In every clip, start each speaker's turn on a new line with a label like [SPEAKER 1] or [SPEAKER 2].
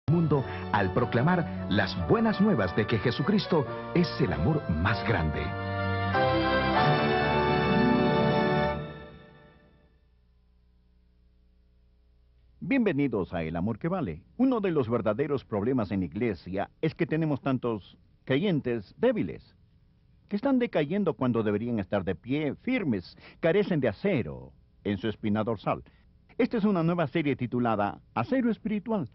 [SPEAKER 1] Mundo al proclamar las buenas nuevas de que Jesucristo es el amor más grande.
[SPEAKER 2] Bienvenidos a El Amor que Vale. Uno de los verdaderos problemas en la iglesia es que tenemos tantos creyentes débiles, que están decayendo cuando deberían estar de pie, firmes, carecen de acero en su espina dorsal. Esta es una nueva serie titulada Acero Espiritual,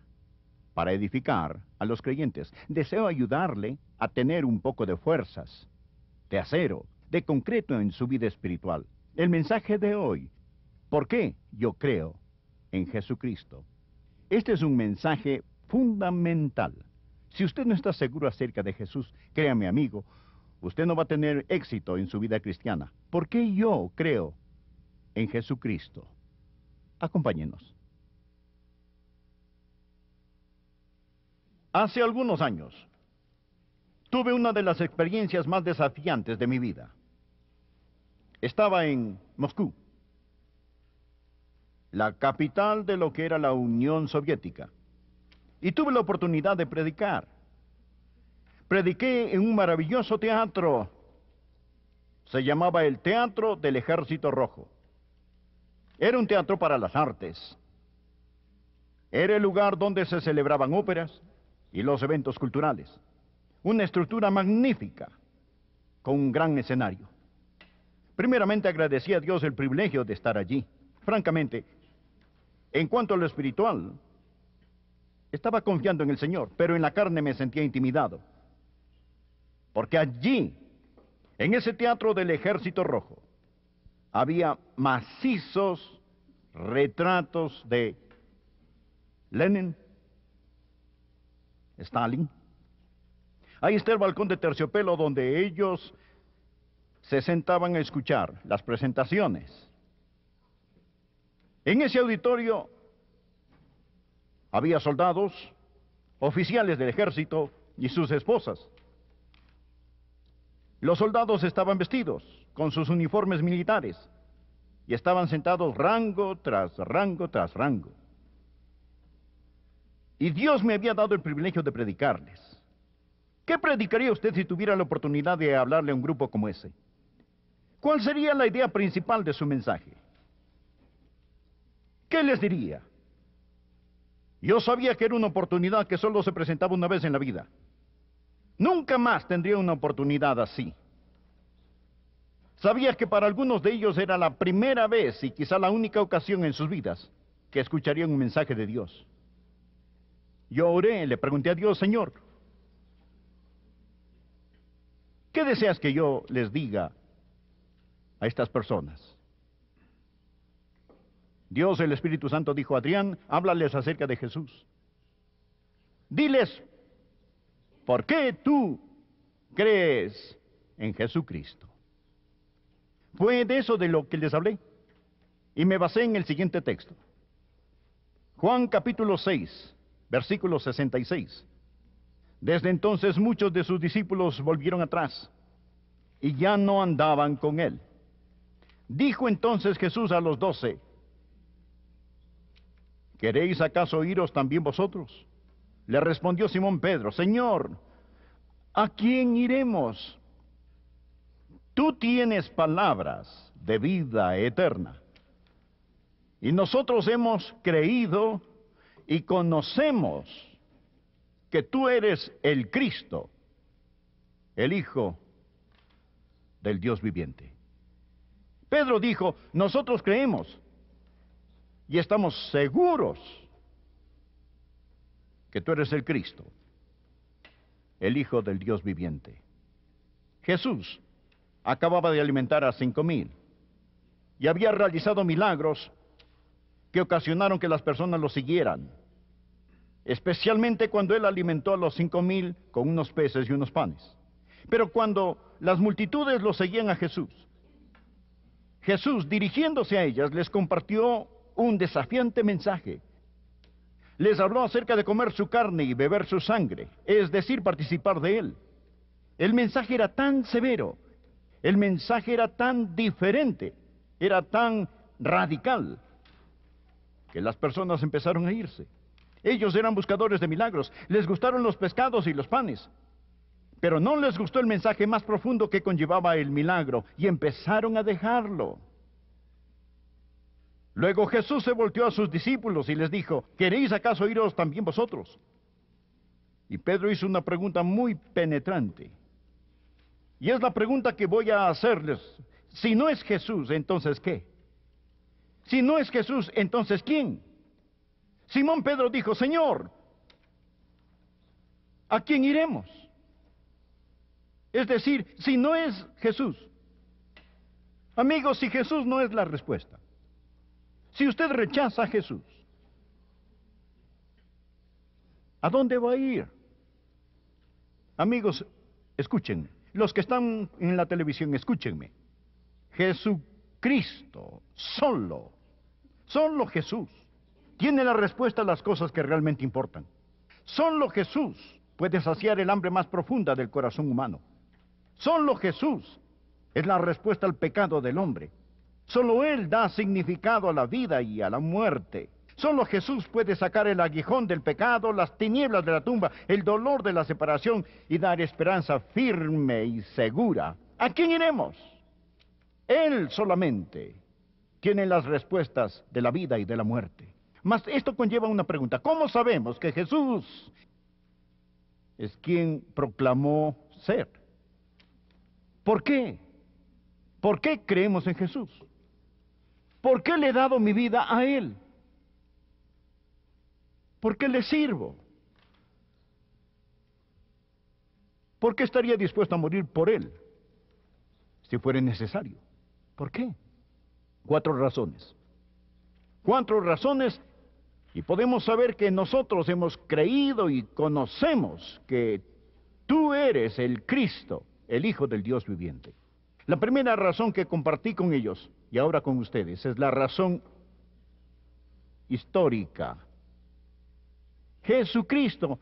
[SPEAKER 2] para edificar a los creyentes. Deseo ayudarle a tener un poco de fuerzas, de acero, de concreto en su vida espiritual. El mensaje de hoy: ¿por qué yo creo en Jesucristo? Este es un mensaje fundamental. Si usted no está seguro acerca de Jesús, créame, amigo, usted no va a tener éxito en su vida cristiana. ¿Por qué yo creo en Jesucristo? Acompáñenos. Hace algunos años, tuve una de las experiencias más desafiantes de mi vida. Estaba en Moscú, la capital de lo que era la Unión Soviética, y tuve la oportunidad de predicar. Prediqué en un maravilloso teatro. Se llamaba el Teatro del Ejército Rojo. Era un teatro para las artes. Era el lugar donde se celebraban óperas y los eventos culturales. Una estructura magnífica, con un gran escenario. Primeramente agradecí a Dios el privilegio de estar allí. Francamente, en cuanto a lo espiritual, estaba confiando en el Señor, pero en la carne me sentía intimidado. Porque allí, en ese teatro del Ejército Rojo, había macizos retratos de Lenin, Stalin. Ahí está el balcón de terciopelo donde ellos se sentaban a escuchar las presentaciones. En ese auditorio había soldados, oficiales del ejército y sus esposas. Los soldados estaban vestidos con sus uniformes militares y estaban sentados rango tras rango tras rango. Y Dios me había dado el privilegio de predicarles. ¿Qué predicaría usted si tuviera la oportunidad de hablarle a un grupo como ese? ¿Cuál sería la idea principal de su mensaje? ¿Qué les diría? Yo sabía que era una oportunidad que solo se presentaba una vez en la vida. Nunca más tendría una oportunidad así. Sabía que para algunos de ellos era la primera vez y quizá la única ocasión en sus vidas que escucharían un mensaje de Dios. Yo oré, le pregunté a Dios: Señor, ¿qué deseas que yo les diga a estas personas? Dios, el Espíritu Santo, dijo: Adrián, háblales acerca de Jesús. Diles, ¿por qué tú crees en Jesucristo? Fue de eso de lo que les hablé, y me basé en el siguiente texto. Juan capítulo 6, versículo 66. Desde entonces muchos de sus discípulos volvieron atrás y ya no andaban con él. Dijo entonces Jesús a los 12: ¿queréis acaso iros también vosotros? Le respondió Simón Pedro: Señor, ¿a quién iremos? Tú tienes palabras de vida eterna. Y nosotros hemos creído y conocemos que tú eres el Cristo, el Hijo del Dios viviente. Pedro dijo: nosotros creemos y estamos seguros que tú eres el Cristo, el Hijo del Dios viviente. Jesús acababa de alimentar a 5,000 y había realizado milagros que ocasionaron que las personas lo siguieran, especialmente cuando él alimentó a los 5,000 con unos peces y unos panes. Pero cuando las multitudes lo seguían a Jesús, Jesús, dirigiéndose a ellas, les compartió un desafiante mensaje. Les habló acerca de comer su carne y beber su sangre, es decir, participar de él. El mensaje era tan severo, el mensaje era tan diferente, era tan radical, que las personas empezaron a irse. Ellos eran buscadores de milagros. Les gustaron los pescados y los panes. Pero no les gustó el mensaje más profundo que conllevaba el milagro y empezaron a dejarlo. Luego Jesús se volteó a sus discípulos y les dijo, ¿queréis acaso iros también vosotros? Y Pedro hizo una pregunta muy penetrante. Y es la pregunta que voy a hacerles. Si no es Jesús, entonces ¿qué? Si no es Jesús, entonces ¿quién? Simón Pedro dijo, Señor, ¿a quién iremos? Es decir, si no es Jesús. Amigos, si Jesús no es la respuesta. Si usted rechaza a Jesús, ¿a dónde va a ir? Amigos, escúchenme. Los que están en la televisión, escúchenme. Jesucristo, solo Jesús, tiene la respuesta a las cosas que realmente importan. Solo Jesús puede saciar el hambre más profunda del corazón humano. Solo Jesús es la respuesta al pecado del hombre. Solo Él da significado a la vida y a la muerte. Solo Jesús puede sacar el aguijón del pecado, las tinieblas de la tumba, el dolor de la separación y dar esperanza firme y segura. ¿A quién iremos? Él solamente tiene las respuestas de la vida y de la muerte. Mas esto conlleva una pregunta. ¿Cómo sabemos que Jesús es quien proclamó ser? ¿Por qué? ¿Por qué creemos en Jesús? ¿Por qué le he dado mi vida a Él? ¿Por qué le sirvo? ¿Por qué estaría dispuesto a morir por Él si fuera necesario? ¿Por qué? 4 razones. 4 razones, y podemos saber que nosotros hemos creído y conocemos que tú eres el Cristo, el Hijo del Dios viviente. La primera razón que compartí con ellos, y ahora con ustedes, es la razón histórica. Jesucristo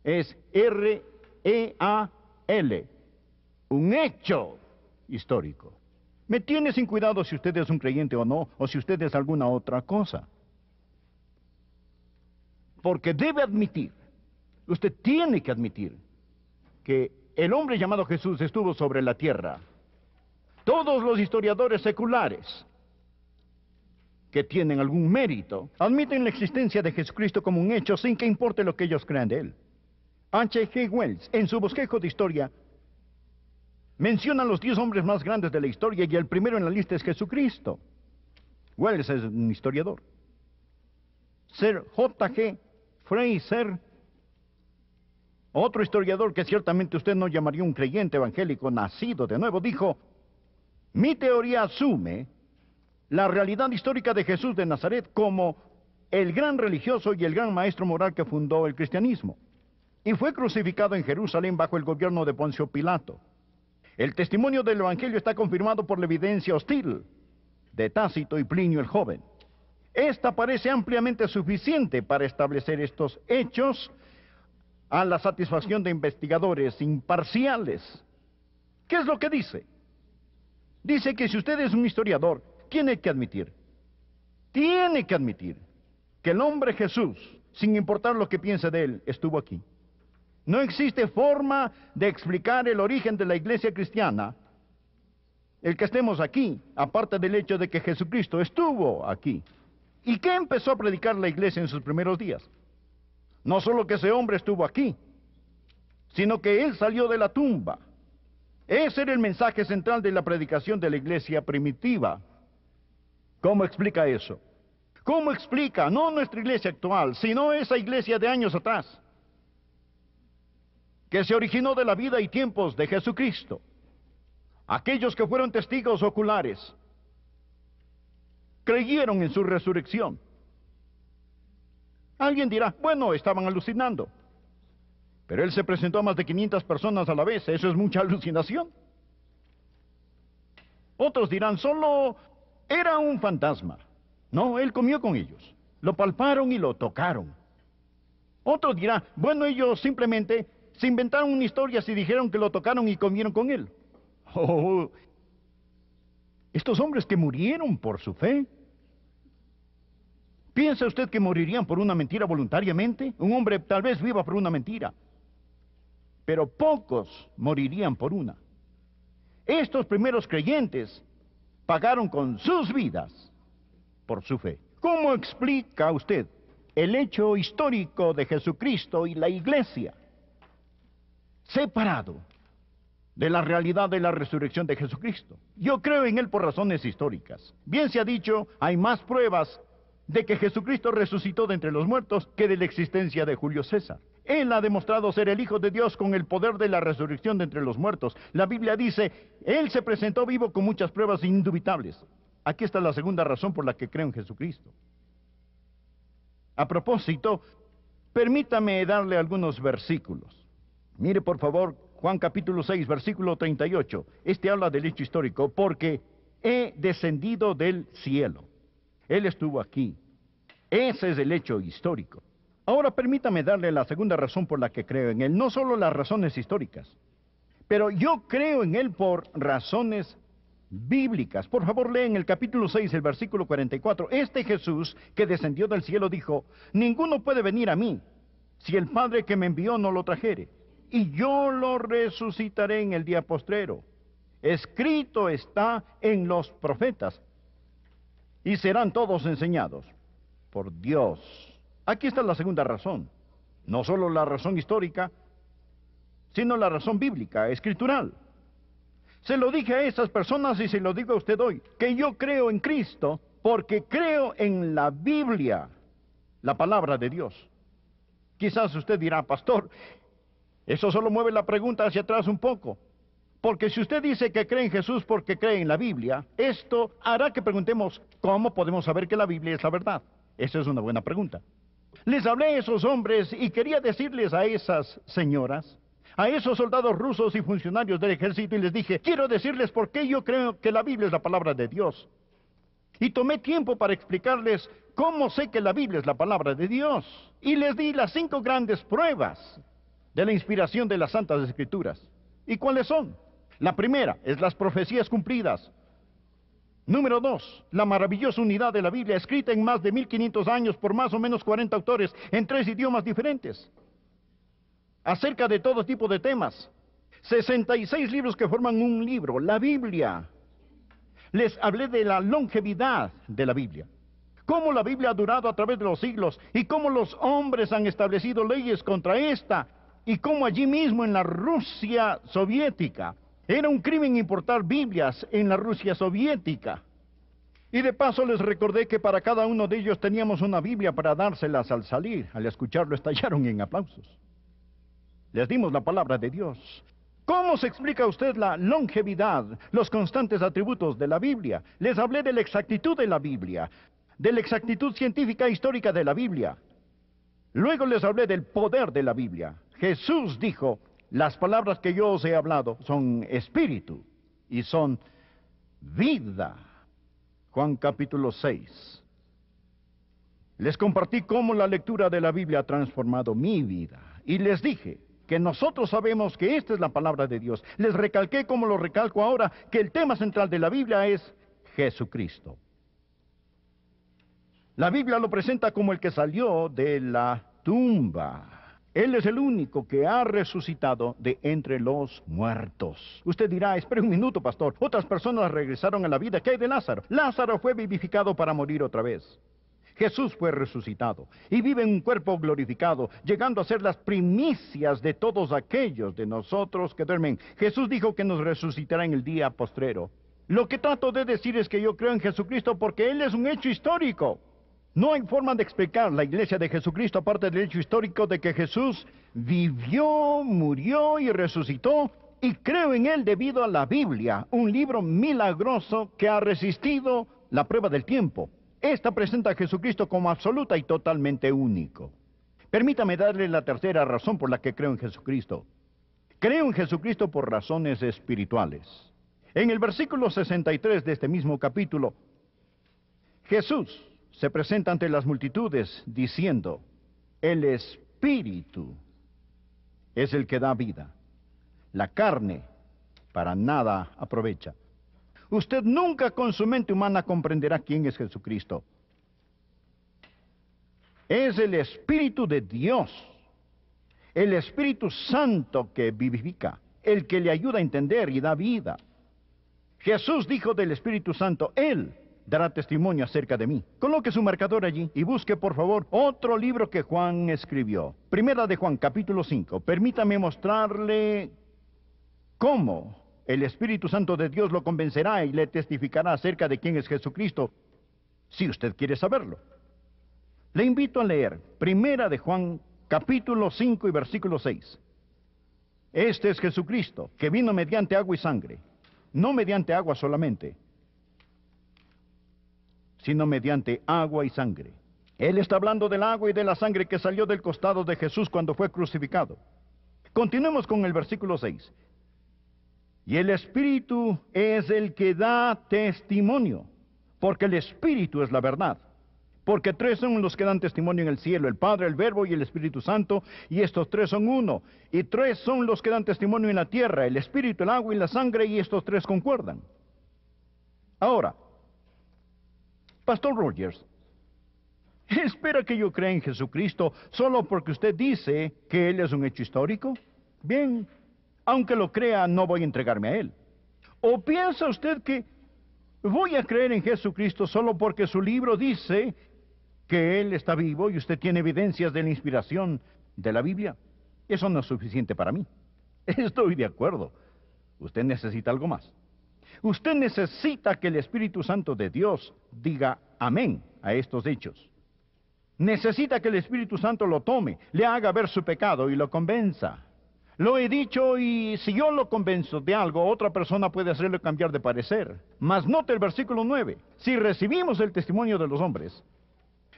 [SPEAKER 2] es R-E-A-L, un hecho histórico. Me tiene sin cuidado si usted es un creyente o no, o si usted es alguna otra cosa. Porque debe admitir, usted tiene que admitir, que el hombre llamado Jesús estuvo sobre la tierra. Todos los historiadores seculares que tienen algún mérito admiten la existencia de Jesucristo como un hecho sin que importe lo que ellos crean de él. H.G. Wells, en su bosquejo de historia, menciona los 10 hombres más grandes de la historia y el primero en la lista es Jesucristo. Wells es un historiador. Sir J.G. Fraser, otro historiador que ciertamente usted no llamaría un creyente evangélico nacido de nuevo, dijo, mi teoría asume la realidad histórica de Jesús de Nazaret como el gran religioso y el gran maestro moral que fundó el cristianismo. Y fue crucificado en Jerusalén bajo el gobierno de Poncio Pilato. El testimonio del Evangelio está confirmado por la evidencia hostil de Tácito y Plinio el Joven. Esta parece ampliamente suficiente para establecer estos hechos a la satisfacción de investigadores imparciales. ¿Qué es lo que dice? Dice que si usted es un historiador, tiene que admitir que el hombre Jesús, sin importar lo que piense de él, estuvo aquí. No existe forma de explicar el origen de la iglesia cristiana, el que estemos aquí, aparte del hecho de que Jesucristo estuvo aquí. ¿Y qué empezó a predicar la iglesia en sus primeros días? No solo que ese hombre estuvo aquí, sino que él salió de la tumba. Ese era el mensaje central de la predicación de la iglesia primitiva. ¿Cómo explica eso? ¿Cómo explica, no nuestra iglesia actual, sino esa iglesia de años atrás, que se originó de la vida y tiempos de Jesucristo? Aquellos que fueron testigos oculares creyeron en su resurrección. Alguien dirá, bueno, estaban alucinando. Pero él se presentó a más de 500 personas a la vez, eso es mucha alucinación. Otros dirán, solo era un fantasma. No, él comió con ellos, lo palparon y lo tocaron. Otros dirán, bueno, ellos simplemente se inventaron una historia y dijeron que lo tocaron y comieron con él. Oh, estos hombres que murieron por su fe ¿Piensa usted que morirían por una mentira voluntariamente? Un hombre tal vez viva por una mentira, pero pocos morirían por una. Estos primeros creyentes pagaron con sus vidas por su fe. ¿Cómo explica usted el hecho histórico de Jesucristo y la iglesia separado de la realidad de la resurrección de Jesucristo? Yo creo en él por razones históricas. Bien se ha dicho, hay más pruebas de que Jesucristo resucitó de entre los muertos que de la existencia de Julio César. Él ha demostrado ser el Hijo de Dios con el poder de la resurrección de entre los muertos. La Biblia dice, Él se presentó vivo con muchas pruebas indubitables. Aquí está la segunda razón por la que creo en Jesucristo. A propósito, permítame darle algunos versículos. Mire por favor, Juan capítulo 6, versículo 38. Este habla del hecho histórico, porque he descendido del cielo. Él estuvo aquí. Ese es el hecho histórico. Ahora permítame darle la segunda razón por la que creo en Él. No solo las razones históricas, pero yo creo en Él por razones bíblicas. Por favor, leen el capítulo 6, el versículo 44. Este Jesús que descendió del cielo dijo, ninguno puede venir a mí si el Padre que me envió no lo trajere, y yo lo resucitaré en el día postrero. Escrito está en los profetas, y serán todos enseñados por Dios. Aquí está la segunda razón. No solo la razón histórica, sino la razón bíblica, escritural. Se lo dije a esas personas y se lo digo a usted hoy, que yo creo en Cristo porque creo en la Biblia, la palabra de Dios. Quizás usted dirá, pastor, eso solo mueve la pregunta hacia atrás un poco. Porque si usted dice que cree en Jesús porque cree en la Biblia, esto hará que preguntemos, ¿cómo podemos saber que la Biblia es la verdad? Esa es una buena pregunta. Les hablé a esos hombres y quería decirles a esas señoras, a esos soldados rusos y funcionarios del ejército, y les dije, quiero decirles por qué yo creo que la Biblia es la palabra de Dios. Y tomé tiempo para explicarles cómo sé que la Biblia es la palabra de Dios. Y les di las 5 grandes pruebas de la inspiración de las Santas Escrituras. ¿Y cuáles son? La primera es las profecías cumplidas. Número 2, la maravillosa unidad de la Biblia, escrita en más de 1500 años por más o menos 40 autores en 3 idiomas diferentes, acerca de todo tipo de temas. 66 libros que forman un libro, la Biblia. Les hablé de la longevidad de la Biblia, cómo la Biblia ha durado a través de los siglos y cómo los hombres han establecido leyes contra esta, y cómo allí mismo en la Rusia soviética era un crimen importar Biblias en la Rusia soviética. Y de paso les recordé que para cada uno de ellos teníamos una Biblia para dárselas al salir. Al escucharlo estallaron en aplausos. Les dimos la palabra de Dios. ¿Cómo se explica a usted la longevidad, los constantes atributos de la Biblia? Les hablé de la exactitud de la Biblia, de la exactitud científica e histórica de la Biblia. Luego les hablé del poder de la Biblia. Jesús dijo, las palabras que yo os he hablado son espíritu y son vida. Juan capítulo 6. Les compartí cómo la lectura de la Biblia ha transformado mi vida. Y les dije que nosotros sabemos que esta es la palabra de Dios. Les recalqué, como lo recalco ahora, que el tema central de la Biblia es Jesucristo. La Biblia lo presenta como el que salió de la tumba. Él es el único que ha resucitado de entre los muertos. Usted dirá, espere un minuto, pastor. Otras personas regresaron a la vida. ¿Qué hay de Lázaro? Lázaro fue vivificado para morir otra vez. Jesús fue resucitado y vive en un cuerpo glorificado, llegando a ser las primicias de todos aquellos de nosotros que duermen. Jesús dijo que nos resucitará en el día postrero. Lo que trato de decir es que yo creo en Jesucristo porque Él es un hecho histórico. No hay forma de explicar la iglesia de Jesucristo aparte del hecho histórico de que Jesús vivió, murió y resucitó, y creo en Él debido a la Biblia, un libro milagroso que ha resistido la prueba del tiempo. Esta presenta a Jesucristo como absoluta y totalmente único. Permítame darle la tercera razón por la que creo en Jesucristo. Creo en Jesucristo por razones espirituales. En el versículo 63 de este mismo capítulo, Jesús se presenta ante las multitudes diciendo, el Espíritu es el que da vida. La carne para nada aprovecha. Usted nunca con su mente humana comprenderá quién es Jesucristo. Es el Espíritu de Dios, el Espíritu Santo que vivifica, el que le ayuda a entender y da vida. Jesús dijo del Espíritu Santo, Él dará testimonio acerca de mí. Coloque su marcador allí y busque, por favor, otro libro que Juan escribió. Primera de Juan, capítulo 5. Permítame mostrarle cómo el Espíritu Santo de Dios lo convencerá y le testificará acerca de quién es Jesucristo, si usted quiere saberlo. Le invito a leer Primera de Juan, capítulo 5 y versículo 6. Este es Jesucristo, que vino mediante agua y sangre, no mediante agua solamente, sino mediante agua y sangre. Él está hablando del agua y de la sangre que salió del costado de Jesús cuando fue crucificado. Continuemos con el versículo 6. Y el Espíritu es el que da testimonio, porque el Espíritu es la verdad. Porque tres son los que dan testimonio en el cielo, el Padre, el Verbo y el Espíritu Santo, y estos tres son uno. Y tres son los que dan testimonio en la tierra, el Espíritu, el agua y la sangre, y estos tres concuerdan. Ahora, Pastor Rogers, ¿espera que yo crea en Jesucristo solo porque usted dice que Él es un hecho histórico? Bien, aunque lo crea, no voy a entregarme a Él. ¿O piensa usted que voy a creer en Jesucristo solo porque su libro dice que Él está vivo y usted tiene evidencias de la inspiración de la Biblia? Eso no es suficiente para mí. Estoy de acuerdo. Usted necesita algo más. Usted necesita que el Espíritu Santo de Dios diga amén a estos hechos. Necesita que el Espíritu Santo lo tome, le haga ver su pecado y lo convenza. Lo he dicho, y si yo lo convenzo de algo, otra persona puede hacerle cambiar de parecer. Mas note el versículo 9. Si recibimos el testimonio de los hombres,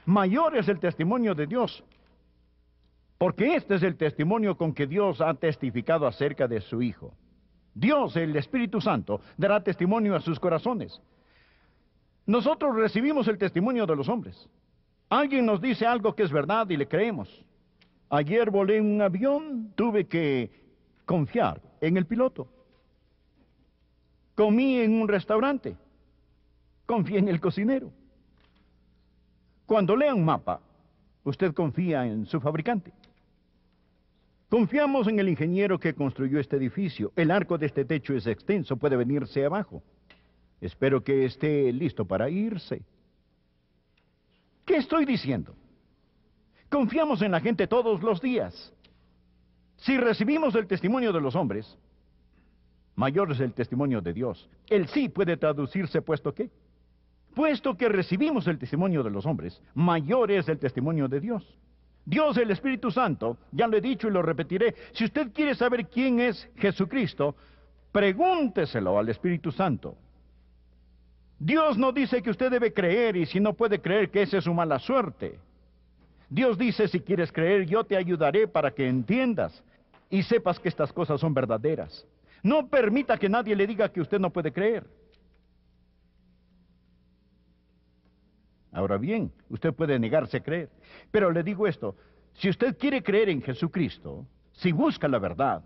[SPEAKER 2] mayor es el testimonio de Dios, porque este es el testimonio con que Dios ha testificado acerca de su Hijo. Dios, el Espíritu Santo, dará testimonio a sus corazones. Nosotros recibimos el testimonio de los hombres. Alguien nos dice algo que es verdad y le creemos. Ayer volé en un avión, tuve que confiar en el piloto. Comí en un restaurante, confié en el cocinero. Cuando lea un mapa, usted confía en su fabricante. Confiamos en el ingeniero que construyó este edificio. El arco de este techo es extenso, puede venirse abajo. Espero que esté listo para irse. ¿Qué estoy diciendo? Confiamos en la gente todos los días. Si recibimos el testimonio de los hombres, mayor es el testimonio de Dios. El sí puede traducirse puesto que recibimos el testimonio de los hombres, mayor es el testimonio de Dios. Dios, el Espíritu Santo, ya lo he dicho y lo repetiré, si usted quiere saber quién es Jesucristo, pregúnteselo al Espíritu Santo. Dios no dice que usted debe creer, y si no puede creer, que esa es su mala suerte. Dios dice, si quieres creer, yo te ayudaré para que entiendas y sepas que estas cosas son verdaderas. No permita que nadie le diga que usted no puede creer. Ahora bien, usted puede negarse a creer, pero le digo esto, si usted quiere creer en Jesucristo, si busca la verdad,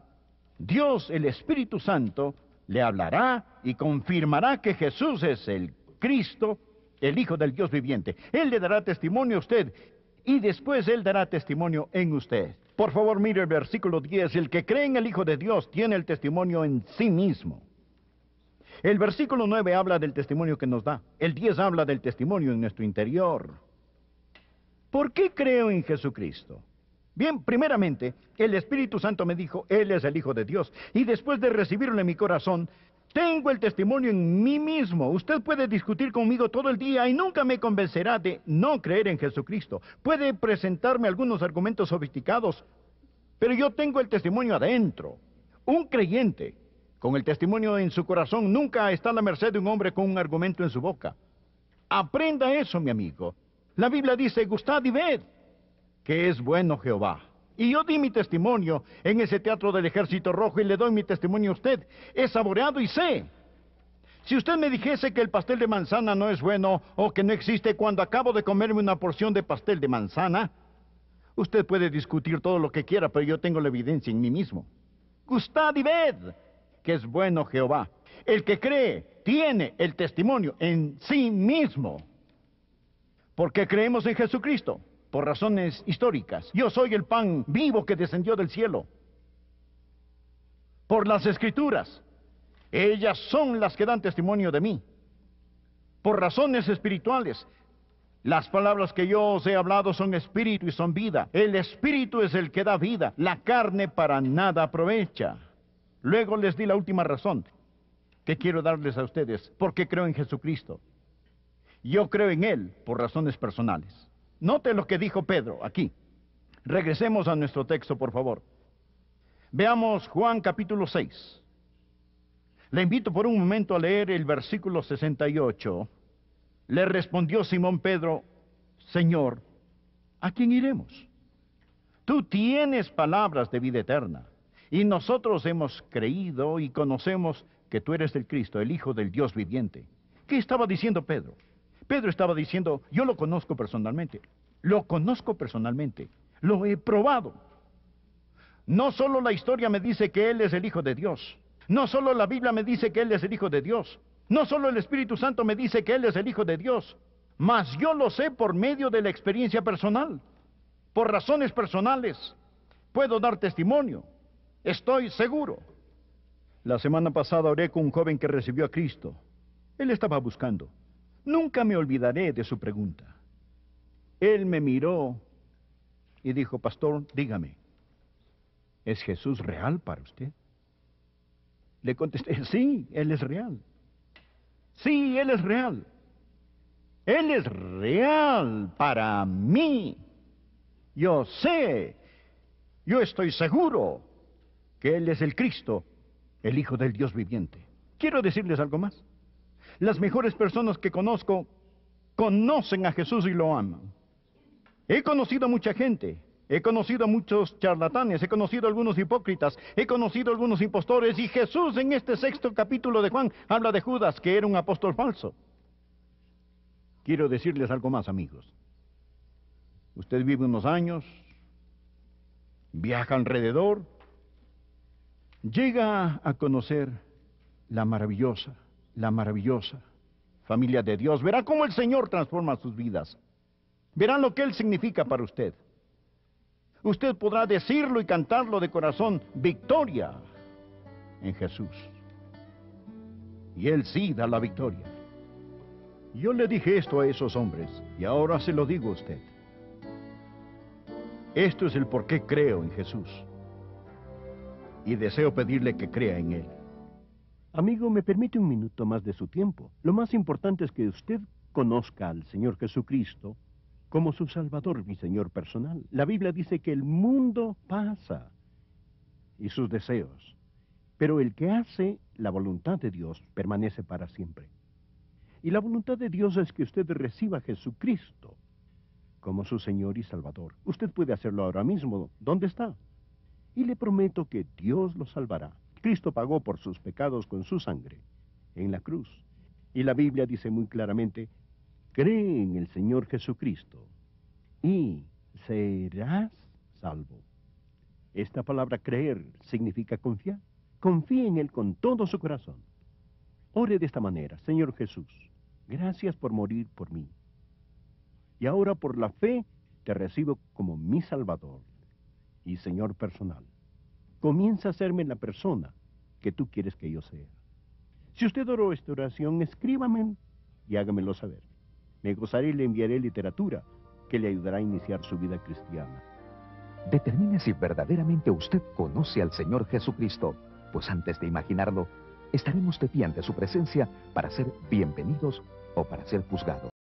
[SPEAKER 2] Dios, el Espíritu Santo, le hablará y confirmará que Jesús es el Cristo, el Hijo del Dios viviente. Él le dará testimonio a usted, y después Él dará testimonio en usted. Por favor, mire el versículo 10. El que cree en el Hijo de Dios tiene el testimonio en sí mismo. El versículo 9 habla del testimonio que nos da. El 10 habla del testimonio en nuestro interior. ¿Por qué creo en Jesucristo? Bien, primeramente, el Espíritu Santo me dijo, Él es el Hijo de Dios. Y después de recibirlo en mi corazón, tengo el testimonio en mí mismo. Usted puede discutir conmigo todo el día y nunca me convencerá de no creer en Jesucristo. Puede presentarme algunos argumentos sofisticados, pero yo tengo el testimonio adentro. Un creyente con el testimonio en su corazón nunca está a la merced de un hombre con un argumento en su boca. Aprenda eso, mi amigo. La Biblia dice, gustad y ved que es bueno Jehová. Y yo di mi testimonio en ese teatro del Ejército Rojo y le doy mi testimonio a usted. He saboreado y sé. Si usted me dijese que el pastel de manzana no es bueno o que no existe cuando acabo de comerme una porción de pastel de manzana, usted puede discutir todo lo que quiera, pero yo tengo la evidencia en mí mismo. Gustad y ved que es bueno Jehová. El que cree tiene el testimonio en sí mismo. ¿Por qué creemos en Jesucristo? por razones históricas. Yo soy el pan vivo que descendió del cielo. Por las Escrituras. Ellas son las que dan testimonio de mí. Por razones espirituales. Las palabras que yo os he hablado son espíritu y son vida. El espíritu es el que da vida. La carne para nada aprovecha. Luego les di la última razón que quiero darles a ustedes. Porque creo en Jesucristo. Yo creo en Él por razones personales. Note lo que dijo Pedro aquí. Regresemos a nuestro texto, por favor. Veamos Juan capítulo 6. Le invito por un momento a leer el versículo 68. Le respondió Simón Pedro: Señor, ¿a quién iremos? Tú tienes palabras de vida eterna, y nosotros hemos creído y conocemos que tú eres el Cristo, el Hijo del Dios viviente. ¿Qué estaba diciendo Pedro? Pedro estaba diciendo: yo lo conozco personalmente, lo he probado. No solo la historia me dice que Él es el Hijo de Dios, no solo la Biblia me dice que Él es el Hijo de Dios, no solo el Espíritu Santo me dice que Él es el Hijo de Dios, mas yo lo sé por medio de la experiencia personal, por razones personales. Puedo dar testimonio, estoy seguro. La semana pasada oré con un joven que recibió a Cristo. Él estaba buscando. Nunca me olvidaré de su pregunta. Él me miró y dijo: Pastor, dígame, ¿es Jesús real para usted? Le contesté: sí, Él es real. Sí, Él es real. Él es real para mí. Yo sé, yo estoy seguro que Él es el Cristo, el Hijo del Dios viviente. Quiero decirles algo más. Las mejores personas que conozco conocen a Jesús y lo aman. He conocido a mucha gente, he conocido a muchos charlatanes, he conocido a algunos hipócritas, he conocido a algunos impostores, y Jesús en este 6º capítulo de Juan habla de Judas, que era un apóstol falso. Quiero decirles algo más, amigos. Usted vive unos años, viaja alrededor, llega a conocer la maravillosa familia de Dios. Verá cómo el Señor transforma sus vidas. Verá lo que Él significa para usted. Usted podrá decirlo y cantarlo de corazón: victoria en Jesús. Y Él sí da la victoria. Yo le dije esto a esos hombres, y ahora se lo digo a usted. Esto es el por qué creo en Jesús. Y deseo pedirle que crea en Él. Amigo, ¿me permite un minuto más de su tiempo? Lo más importante es que usted conozca al Señor Jesucristo como su Salvador y Señor personal. La Biblia dice que el mundo pasa y sus deseos, pero el que hace la voluntad de Dios permanece para siempre. Y la voluntad de Dios es que usted reciba a Jesucristo como su Señor y Salvador. Usted puede hacerlo ahora mismo, ¿dónde está? Y le prometo que Dios lo salvará. Cristo pagó por sus pecados con su sangre en la cruz. Y la Biblia dice muy claramente: cree en el Señor Jesucristo y serás salvo. Esta palabra creer significa confiar. Confíe en Él con todo su corazón. Ore de esta manera: Señor Jesús, gracias por morir por mí. Y ahora por la fe te recibo como mi Salvador y Señor personal. Comienza a hacerme la persona que tú quieres que yo sea. Si usted oró esta oración, escríbame y hágamelo saber. Me gozaré y le enviaré literatura que le ayudará a iniciar su vida cristiana.
[SPEAKER 1] Determine si verdaderamente usted conoce al Señor Jesucristo, pues antes de imaginarlo, estaremos de pie ante su presencia para ser bienvenidos o para ser juzgados.